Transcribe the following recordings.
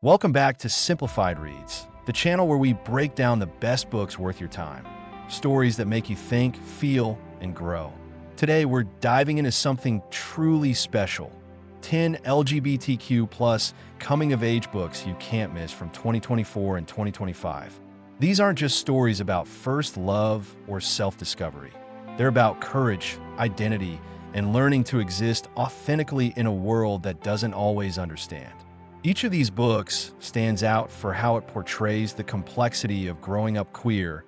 Welcome back to Simplified Reads, the channel where we break down the best books worth your time. Stories that make you think, feel, and grow. Today, we're diving into something truly special. 10 LGBTQ plus coming-of-age books you can't miss from 2024 and 2025. These aren't just stories about first love or self-discovery. They're about courage, identity, and learning to exist authentically in a world that doesn't always understand. Each of these books stands out for how it portrays the complexity of growing up queer,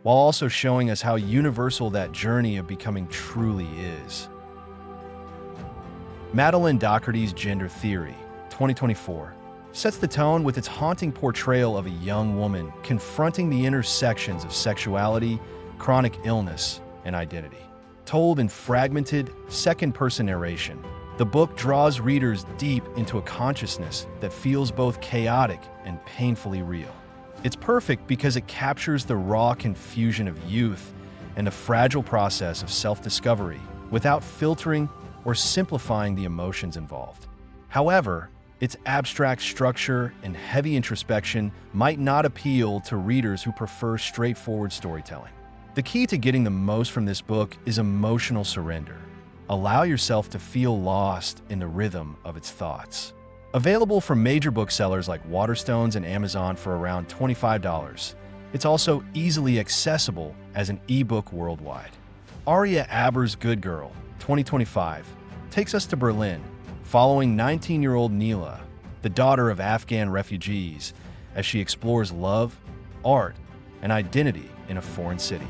while also showing us how universal that journey of becoming truly is. Madeline Docherty's Gender Theory, 2024, sets the tone with its haunting portrayal of a young woman confronting the intersections of sexuality, chronic illness, and identity. Told in fragmented, second-person narration, the book draws readers deep into a consciousness that feels both chaotic and painfully real. It's perfect because it captures the raw confusion of youth and the fragile process of self-discovery without filtering or simplifying the emotions involved. However, its abstract structure and heavy introspection might not appeal to readers who prefer straightforward storytelling. The key to getting the most from this book is emotional surrender. Allow yourself to feel lost in the rhythm of its thoughts. Available from major booksellers like Waterstones and Amazon for around $25, it's also easily accessible as an ebook worldwide. Aria Aber's Good Girl, 2025, takes us to Berlin, following 19-year-old Nila, the daughter of Afghan refugees, as she explores love, art, and identity in a foreign city.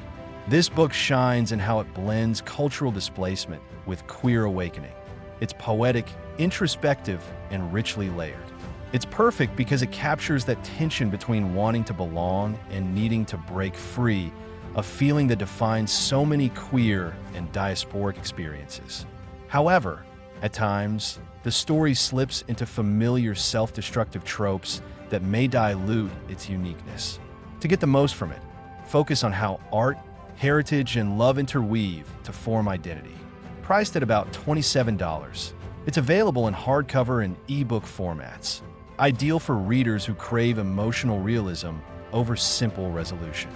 This book shines in how it blends cultural displacement with queer awakening. It's poetic, introspective, and richly layered. It's perfect because it captures that tension between wanting to belong and needing to break free, a feeling that defines so many queer and diasporic experiences. However, at times, the story slips into familiar self-destructive tropes that may dilute its uniqueness. To get the most from it, focus on how art, heritage, and love interweave to form identity. Priced at about $27, it's available in hardcover and ebook formats, ideal for readers who crave emotional realism over simple resolution.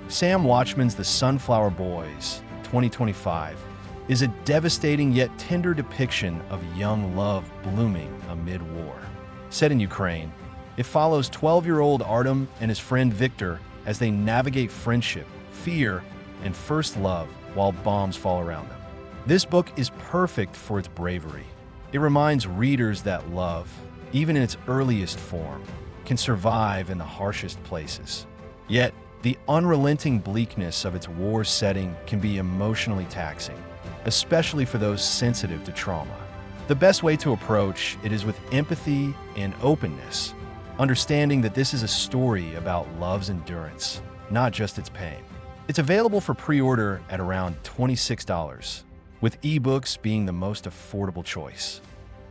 Sam Wachman's The Sunflower Boys, 2025, is a devastating yet tender depiction of young love blooming amid war. Set in Ukraine, it follows 12-year-old Artem and his friend Victor as they navigate friendship, fear, and first love while bombs fall around them. This book is perfect for its bravery. It reminds readers that love, even in its earliest form, can survive in the harshest places. Yet, the unrelenting bleakness of its war setting can be emotionally taxing, especially for those sensitive to trauma. The best way to approach it is with empathy and openness, understanding that this is a story about love's endurance, not just its pain. It's available for pre-order at around $26, with ebooks being the most affordable choice.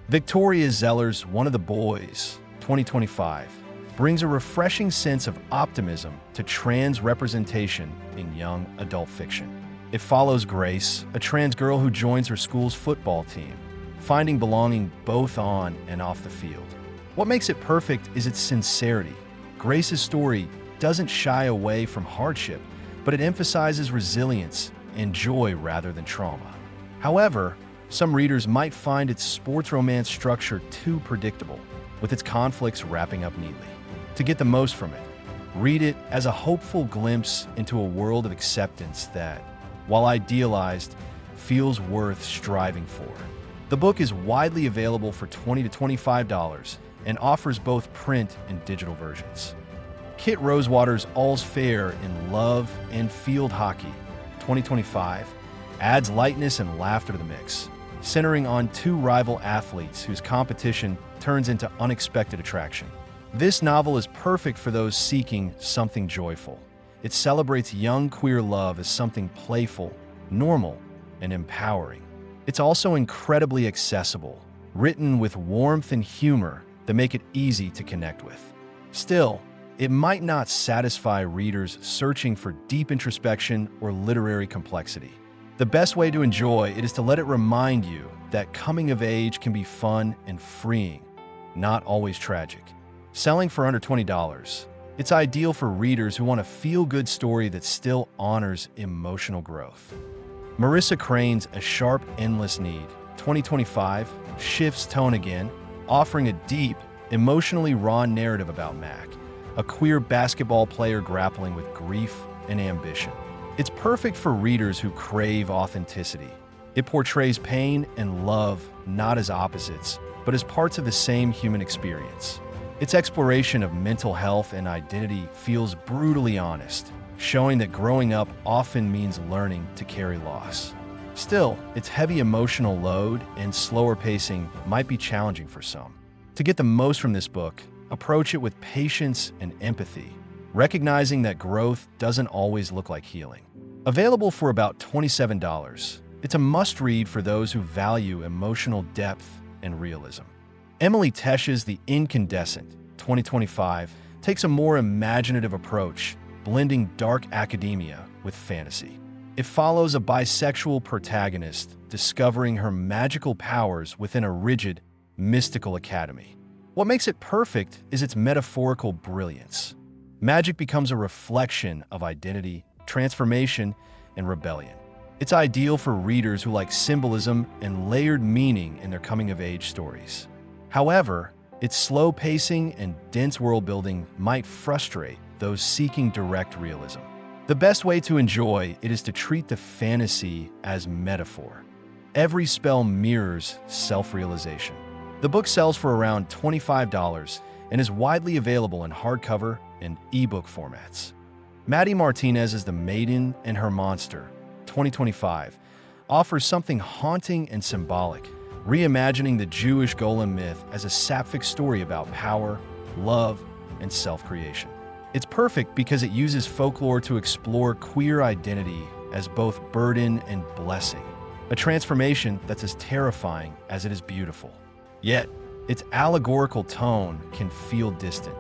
Victoria Zeller's One of the Boys, 2025, brings a refreshing sense of optimism to trans representation in young adult fiction. It follows Grace, a trans girl who joins her school's football team, finding belonging both on and off the field. What makes it perfect is its sincerity. Grace's story doesn't shy away from hardship, but it emphasizes resilience and joy rather than trauma. However, some readers might find its sports romance structure too predictable, with its conflicts wrapping up neatly. To get the most from it, read it as a hopeful glimpse into a world of acceptance that, while idealized, feels worth striving for. The book is widely available for $20 to $25 and offers both print and digital versions. Kit Rosewater's All's Fair in Love and Field Hockey, 2025, adds lightness and laughter to the mix, centering on two rival athletes whose competition turns into unexpected attraction. This novel is perfect for those seeking something joyful. It celebrates young queer love as something playful, normal, and empowering. It's also incredibly accessible, written with warmth and humor that make it easy to connect with. Still, it might not satisfy readers searching for deep introspection or literary complexity. The best way to enjoy it is to let it remind you that coming of age can be fun and freeing, not always tragic. Selling for under $20. It's ideal for readers who want a feel-good story that still honors emotional growth. Marissa Crane's A Sharp, Endless Need, 2025, shifts tone again, offering a deep, emotionally raw narrative about Mac, a queer basketball player grappling with grief and ambition. It's perfect for readers who crave authenticity. It portrays pain and love not as opposites, but as parts of the same human experience. Its exploration of mental health and identity feels brutally honest, showing that growing up often means learning to carry loss. Still, its heavy emotional load and slower pacing might be challenging for some. To get the most from this book, approach it with patience and empathy, recognizing that growth doesn't always look like healing. Available for about $27, it's a must-read for those who value emotional depth and realism. Emily Tesch's The Incandescent, 2025, takes a more imaginative approach, blending dark academia with fantasy. It follows a bisexual protagonist discovering her magical powers within a rigid, mystical academy. What makes it perfect is its metaphorical brilliance. Magic becomes a reflection of identity, transformation, and rebellion. It's ideal for readers who like symbolism and layered meaning in their coming-of-age stories. However, its slow pacing and dense world-building might frustrate those seeking direct realism. The best way to enjoy it is to treat the fantasy as metaphor. Every spell mirrors self-realization. The book sells for around $25 and is widely available in hardcover and ebook formats. Maddie Martinez's The Maiden and Her Monster, 2025, offers something haunting and symbolic, reimagining the Jewish golem myth as a sapphic story about power, love, and self-creation. It's perfect because it uses folklore to explore queer identity as both burden and blessing, a transformation that's as terrifying as it is beautiful. Yet, its allegorical tone can feel distant,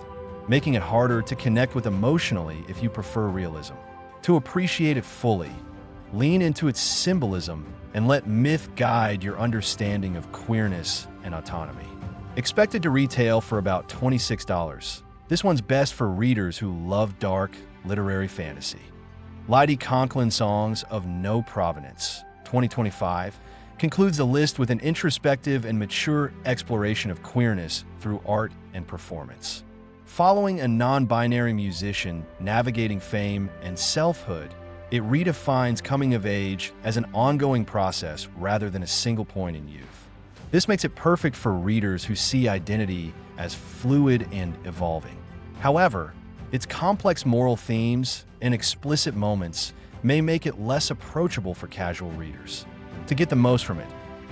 making it harder to connect with emotionally if you prefer realism. To appreciate it fully, lean into its symbolism and let myth guide your understanding of queerness and autonomy. Expected to retail for about $26. This one's best for readers who love dark, literary fantasy. Lydie Conklin's Songs of No Provenance, 2025, concludes the list with an introspective and mature exploration of queerness through art and performance. Following a non-binary musician navigating fame and selfhood, it redefines coming of age as an ongoing process rather than a single point in youth. This makes it perfect for readers who see identity as fluid and evolving. However, its complex moral themes and explicit moments may make it less approachable for casual readers. To get the most from it,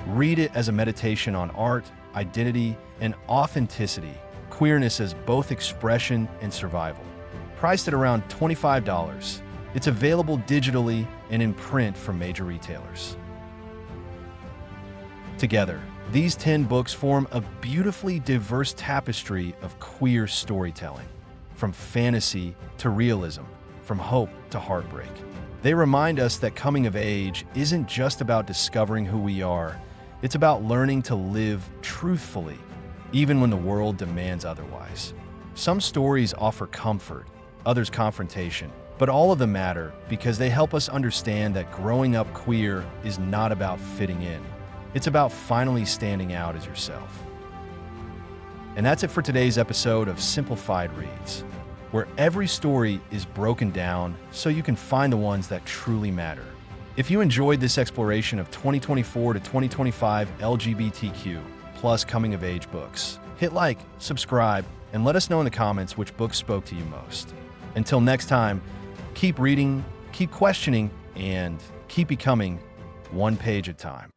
read it as a meditation on art, identity, and authenticity, queerness as both expression and survival. Priced at around $25, it's available digitally and in print from major retailers. Together, these 10 books form a beautifully diverse tapestry of queer storytelling, from fantasy to realism, from hope to heartbreak. They remind us that coming of age isn't just about discovering who we are, it's about learning to live truthfully, even when the world demands otherwise. Some stories offer comfort, others confrontation, but all of them matter because they help us understand that growing up queer is not about fitting in. It's about finally standing out as yourself. And that's it for today's episode of Simplified Reads, where every story is broken down so you can find the ones that truly matter. If you enjoyed this exploration of 2024 to 2025 LGBTQ plus coming-of-age books, hit like, subscribe, and let us know in the comments which books spoke to you most. Until next time, keep reading, keep questioning, and keep becoming one page at a time.